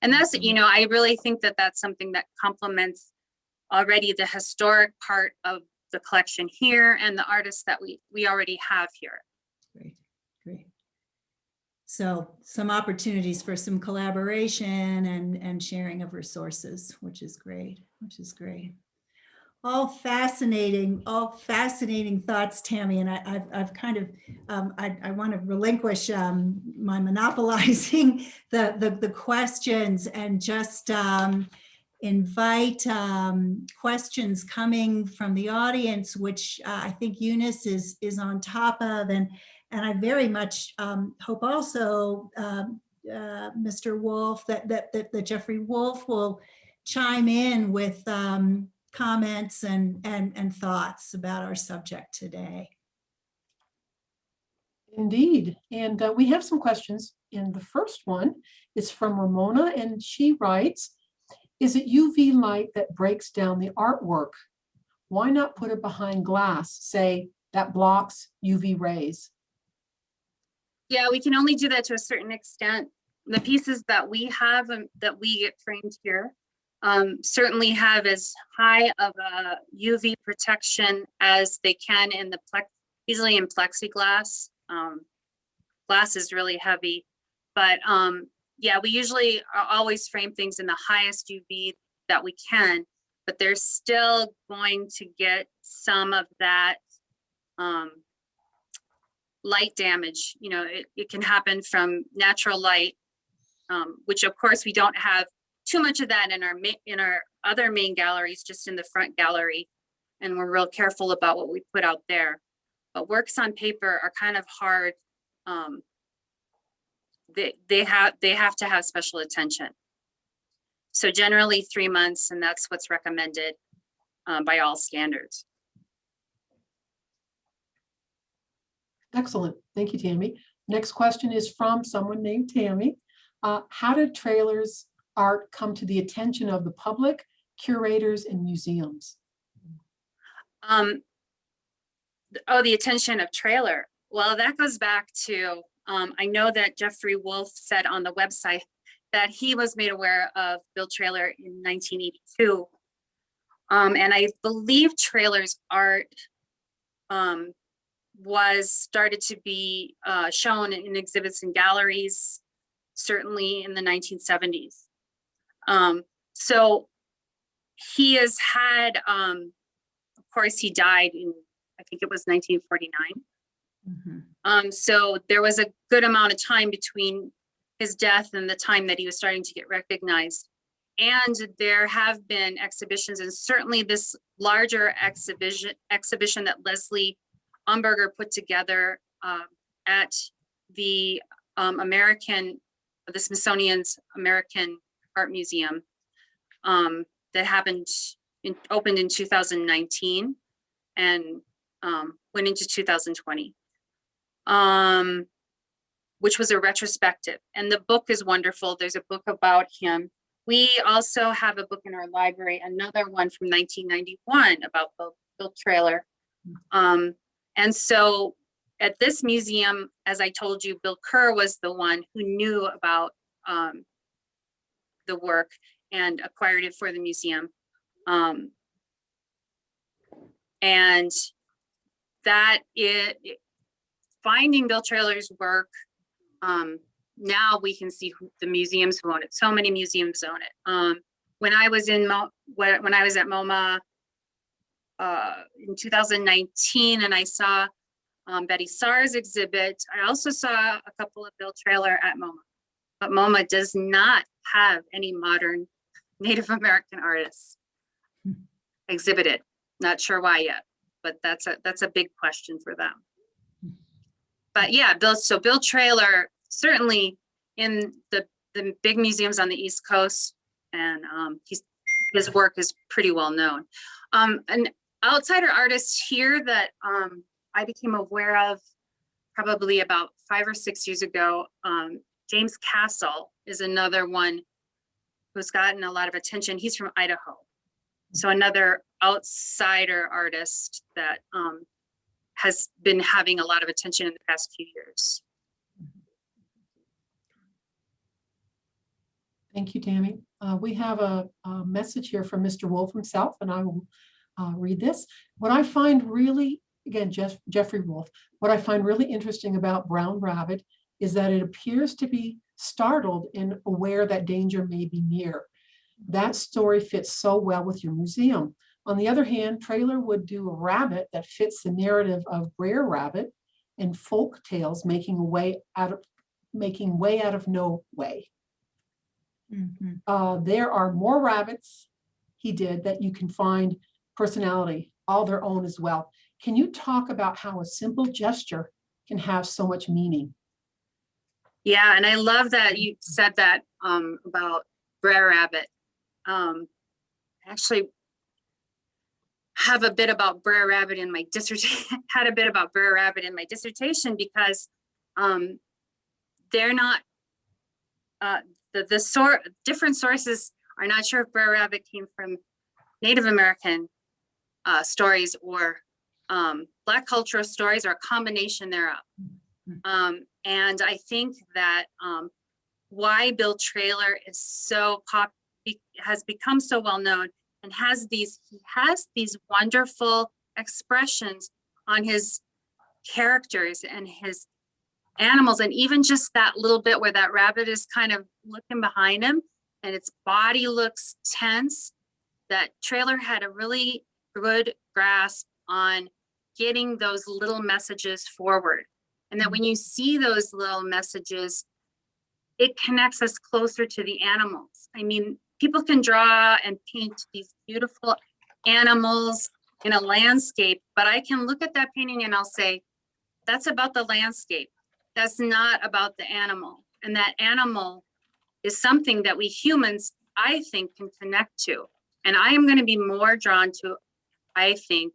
Speaker 2: And that's, I really think that that's something that complements already the historic part of the collection here and the artists that we already have here.
Speaker 5: Great. Great. So some opportunities for some collaboration and sharing of resources, which is great, All fascinating thoughts, Tammi. And I've kind of, I want to relinquish my monopolizing the questions and just invite questions coming from the audience, which I think Eunice is on top of. And I very much hope also, Mr. Wolf, that Jeffrey Wolf will chime in with comments and thoughts about our subject today.
Speaker 1: Indeed. And we have some questions. And the first one is from Ramona, and she writes, is it UV light that breaks down the artwork? Why not put it behind glass, say, that blocks UV rays?
Speaker 2: Yeah, we can only do that to a certain extent. The pieces that we have that we get framed here certainly have as high of a UV protection as they can in the easily in plexiglass. Glass is really heavy, but yeah, we usually always frame things in the highest UV that we can, but they're still going to get some of that light damage. It can happen from natural light, which of course we don't have too much of that in our other main galleries, just in the front gallery, and we're real careful about what we put out there. But works on paper are kind of hard. They have to have special attention. So generally 3 months, and that's what's recommended by all standards.
Speaker 1: Excellent. Thank you, Tammi. Next question is from someone named Tammi. How did Traylor's art come to the attention of the public, curators, and museums?
Speaker 2: The attention of Traylor. Well, that goes back to, I know that Jeffrey Wolf said on the website that he was made aware of Bill Traylor in 1982. And I believe Traylor's art was started to be shown in exhibits and galleries, certainly in the 1970s. So he has had, of course, he died in, I think it was 1949.
Speaker 5: Mm-hmm.
Speaker 2: So there was a good amount of time between his death and the time that he was starting to get recognized. And there have been exhibitions, and certainly this larger exhibition that Leslie Umberger put together at the Smithsonian's American Art Museum that opened in 2019 and went into 2020, which was a retrospective. And the book is wonderful. There's a book about him. We also have a book in our library, another one from 1991 about Bill Traylor. And so at this museum, as I told you, Bill Kerr was the one who knew about the work and acquired it for the museum. And that finding Bill Traylor's work, now we can see the museums who own it. So many museums own it. When I was at MoMA in 2019, and I saw Betty Saar's exhibit, I also saw a couple of Bill Traylor at MoMA. But MoMA does not have any modern Native American artists exhibited. Not sure why yet, but that's a big question for them. But yeah, Bill Traylor, certainly in the big museums on the East Coast, and his work is pretty well known. An outsider artist here that I became aware of probably about 5 or 6 years ago, James Castle is another one who's gotten a lot of attention. He's from Idaho. So another outsider artist that has been having a lot of attention in the past few years.
Speaker 1: Thank you, Tammy. We have a message here from Mr. Wolf himself, and I will read this. What I find really, again, Jeffrey Wolf, what I find really interesting about Brown Rabbit is that it appears to be startled and aware that danger may be near. That story fits so well with your museum. On the other hand, Traylor would do a rabbit that fits the narrative of Brer Rabbit and folk tales making way out of no way. There are more rabbits he did that you can find personality, all their own as well. Can you talk about how a simple gesture can have so much meaning?
Speaker 2: Yeah, and I love that you said that about Brer Rabbit. Actually have a bit about Brer Rabbit in my dissertation, had a bit about Brer Rabbit in my dissertation because they're not, different sources are not sure if Brer Rabbit came from Native American stories or Black cultural stories or a combination thereof. And I think that why Bill Traylor is so has become so well known and he has these wonderful expressions on his characters and his animals, and even just that little bit where that rabbit is kind of looking behind him and its body looks tense, that Traylor had a really good grasp on getting those little messages forward. And that when you see those little messages, it connects us closer to the animals. I mean, people can draw and paint these beautiful animals in a landscape, but I can look at that painting and I'll say, that's about the landscape. That's not about the animal. And that animal is something that we humans, I think, can connect to. And I am going to be more drawn to, I think,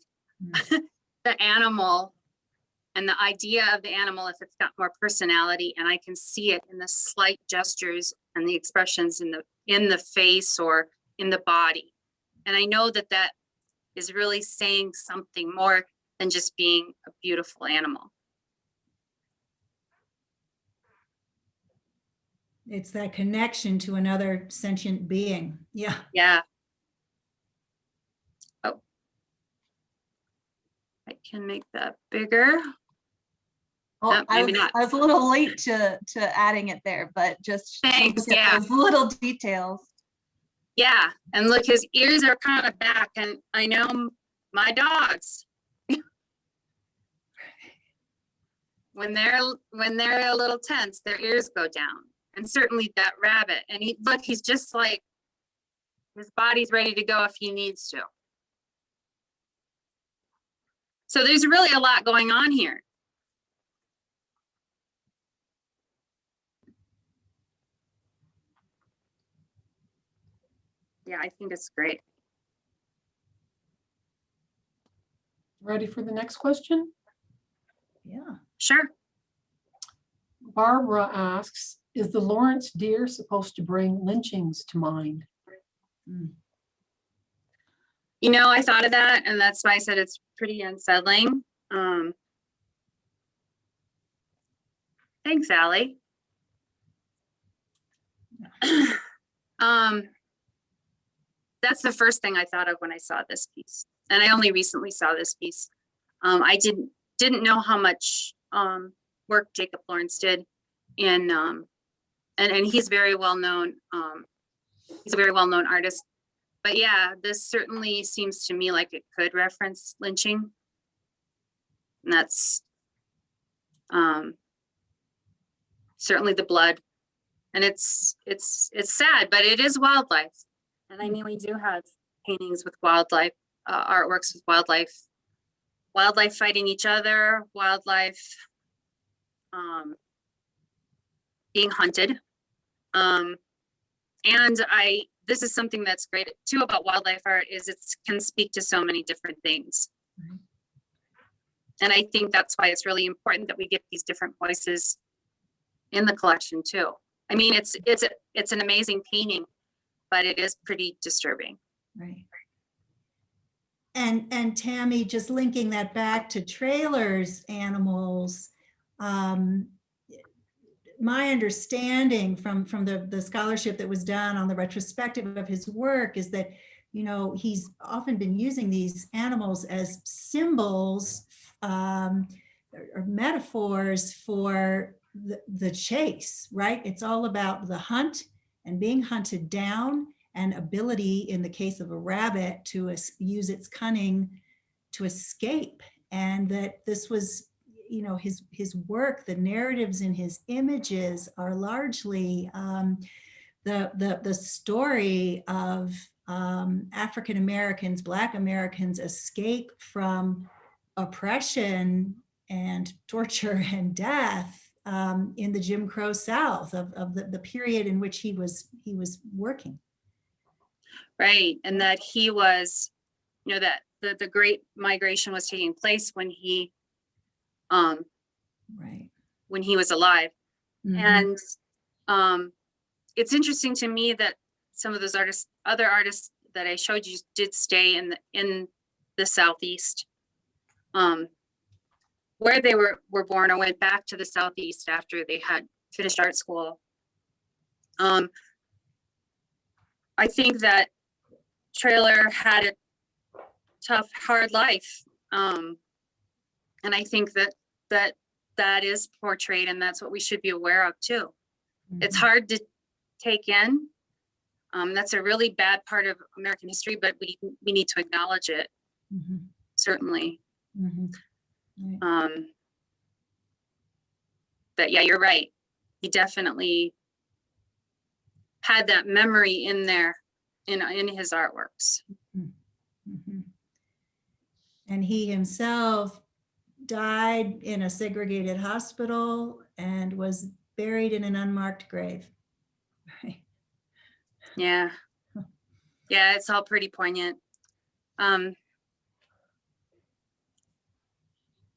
Speaker 2: the animal and the idea of the animal if it's got more personality, and I can see it in the slight gestures and the expressions in the face or in the body. And I know that that is really saying something more than just being a beautiful animal.
Speaker 5: It's that connection to another sentient being. Yeah.
Speaker 2: Yeah. Oh, I can make that bigger.
Speaker 4: Well,
Speaker 2: maybe not.
Speaker 4: I was a little late to adding it there, but just
Speaker 2: Thanks,
Speaker 4: look at
Speaker 2: yeah.
Speaker 4: those little details.
Speaker 2: Yeah, and look, his ears are kind of back, and I know my dogs. when they're a little tense, their ears go down. And certainly that rabbit. And he's just like, his body's ready to go if he needs to. So there's really a lot going on here. Yeah, I think it's great.
Speaker 1: Ready for the next question?
Speaker 5: Yeah.
Speaker 2: Sure.
Speaker 1: Barbara asks, is the Lawrence deer supposed to bring lynchings to mind?
Speaker 2: You know, I thought of that, and that's why I said it's pretty unsettling. Thanks, Allie. That's the first thing I thought of when I saw this piece, and I only recently saw this piece. I didn't know how much work Jacob Lawrence did in and he's very well known. He's a very well known artist. But yeah, this certainly seems to me like it could reference lynching. And that's certainly the blood. And it's sad, but it is wildlife. And I mean, we do have paintings with wildlife, artworks with wildlife fighting each other, wildlife being hunted. This is something that's great too about wildlife art, is it can speak to so many different things.
Speaker 5: Right.
Speaker 2: And I think that's why it's really important that we get these different voices in the collection too. I mean, it's an amazing painting, but it is pretty disturbing.
Speaker 5: Right. And Tammi, just linking that back to Traylor's animals, my understanding from the scholarship that was done on the retrospective of his work is that, you know, he's often been using these animals as symbols or metaphors for the chase, right? It's all about the hunt and being hunted down, and ability, in the case of a rabbit, to use its cunning to escape. And that this was, you know, his work, the narratives in his images are largely the story of African Americans, Black Americans' escape from oppression and torture and death in the Jim Crow South of the period in which he was working.
Speaker 2: Right, and that he was, you know, that the Great Migration was taking place when he
Speaker 5: Right.
Speaker 2: when he was alive.
Speaker 5: Mhm.
Speaker 2: And it's interesting to me that some of those other artists that I showed you did stay in the Southeast, where they were born, or went back to the Southeast after they had finished art school. I think that Traylor had a tough, hard life. And I think that is portrayed, and that's what we should be aware of too. It's
Speaker 5: Mhm.
Speaker 2: hard to take in. That's a really bad part of American history, but we need to acknowledge it,
Speaker 5: Mhm.
Speaker 2: certainly.
Speaker 5: Mhm. Right.
Speaker 2: But yeah, you're right. He definitely had that memory in there in his artworks.
Speaker 5: Mhm. And he himself died in a segregated hospital and was buried in an unmarked grave. Right.
Speaker 2: Yeah. Yeah, it's all pretty poignant.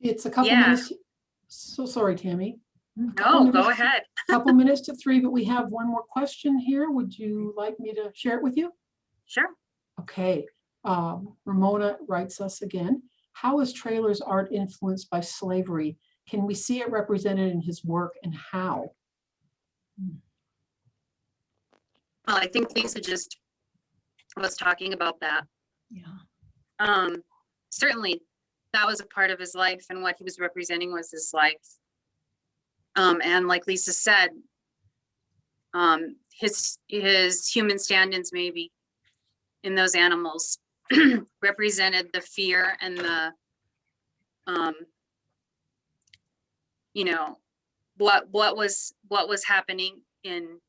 Speaker 1: It's a couple
Speaker 2: Yeah.
Speaker 1: minutes. So sorry, Tammi.
Speaker 2: No, go ahead.
Speaker 1: Couple minutes to 3, but we have one more question here. Would you like me to share it with you?
Speaker 2: Sure.
Speaker 1: Okay. Ramona writes us again. How is Traylor's art influenced by slavery? Can we see it represented in his work, and how?
Speaker 2: Well, I think Lisa just was talking about that.
Speaker 5: Yeah.
Speaker 2: Certainly that was a part of his life, and what he was representing was his life. And like Lisa said, his human stand-ins maybe in those animals represented the fear and the you know, what was happening in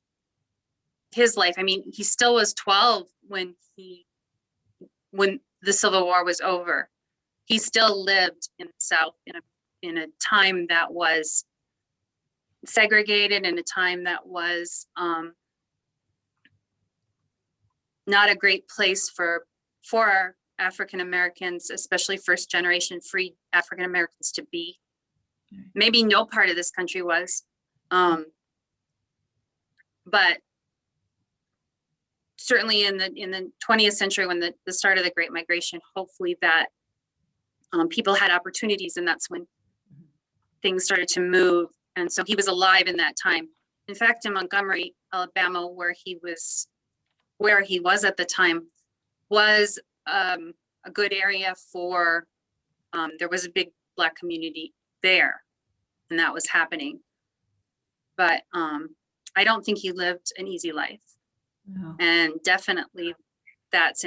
Speaker 2: his life. I mean, he still was 12 when the Civil War was over. He still lived in the South in a time that was segregated, in a time that was not a great place for African Americans, especially first generation free African Americans, to be. Maybe no part of this country was, but certainly in the 20th century, when the start of the Great Migration, hopefully that people had opportunities, and that's when things started to move. And so he was alive in that time. In fact, in Montgomery, Alabama, where he was at the time, was a good area for, there was a big Black community there, and that was happening. But I don't think he lived an easy life.
Speaker 5: No.
Speaker 2: And definitely that's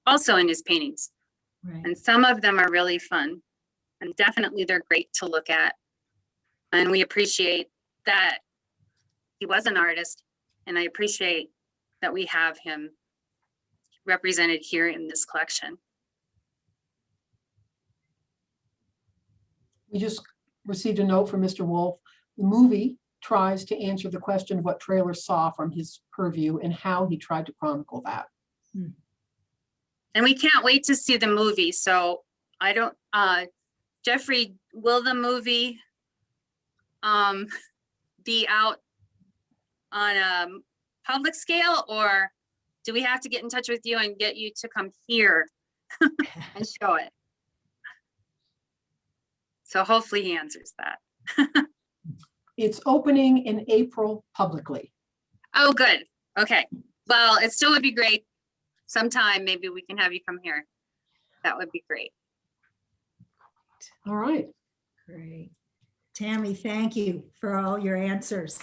Speaker 2: also in his paintings.
Speaker 5: Right.
Speaker 2: And some of them are really fun, and definitely they're great to look at. And we appreciate that he was an artist, and I appreciate that we have him represented here in this collection.
Speaker 1: We just received a note from Mr. Wolf. The movie tries to answer the question of what Traylor saw from his purview and how he tried to chronicle that.
Speaker 2: And we can't wait to see the movie. So I don't, Jeffrey, will the movie be out on a public scale, or do we have to get in touch with you and get you to come here and show it? So hopefully he answers that.
Speaker 1: It's opening in April publicly.
Speaker 2: Oh, good. Okay. Well, it still would be great. Sometime maybe we can have you come here. That would be great.
Speaker 1: All right.
Speaker 5: Great. Tammi, thank you for all your answers.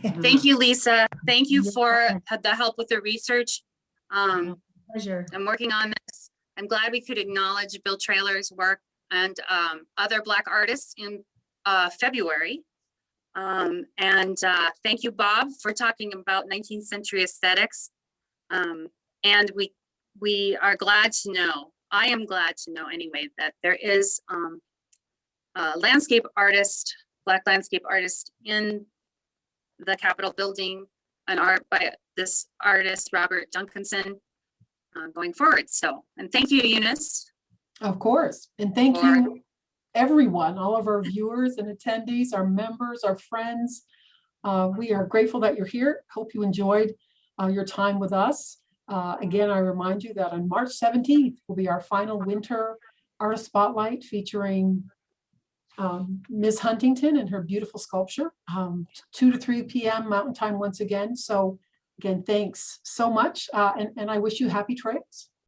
Speaker 2: Thank you, Lisa. Thank you for the help with the research.
Speaker 5: Pleasure.
Speaker 2: I'm working on this. I'm glad we could acknowledge Bill Traylor's work and other Black artists in February. Thank you, Bob, for talking about 19th century aesthetics. And we are glad to know, I am glad to know anyway, that there is a landscape artist, Black landscape artist in the Capitol building, an art by this artist, Robert Duncanson, going forward. So, and thank you, Eunice.
Speaker 1: Of course. And thank you, everyone, all of our viewers and attendees, our members, our friends. We are grateful that you're here. Hope you enjoyed your time with us. Again, I remind you that on March 17th will be our final winter artist spotlight featuring Ms. Huntington and her beautiful sculpture, 2 to 3 p.m. Mountain Time once again. So again, thanks so much. And I wish you happy trails.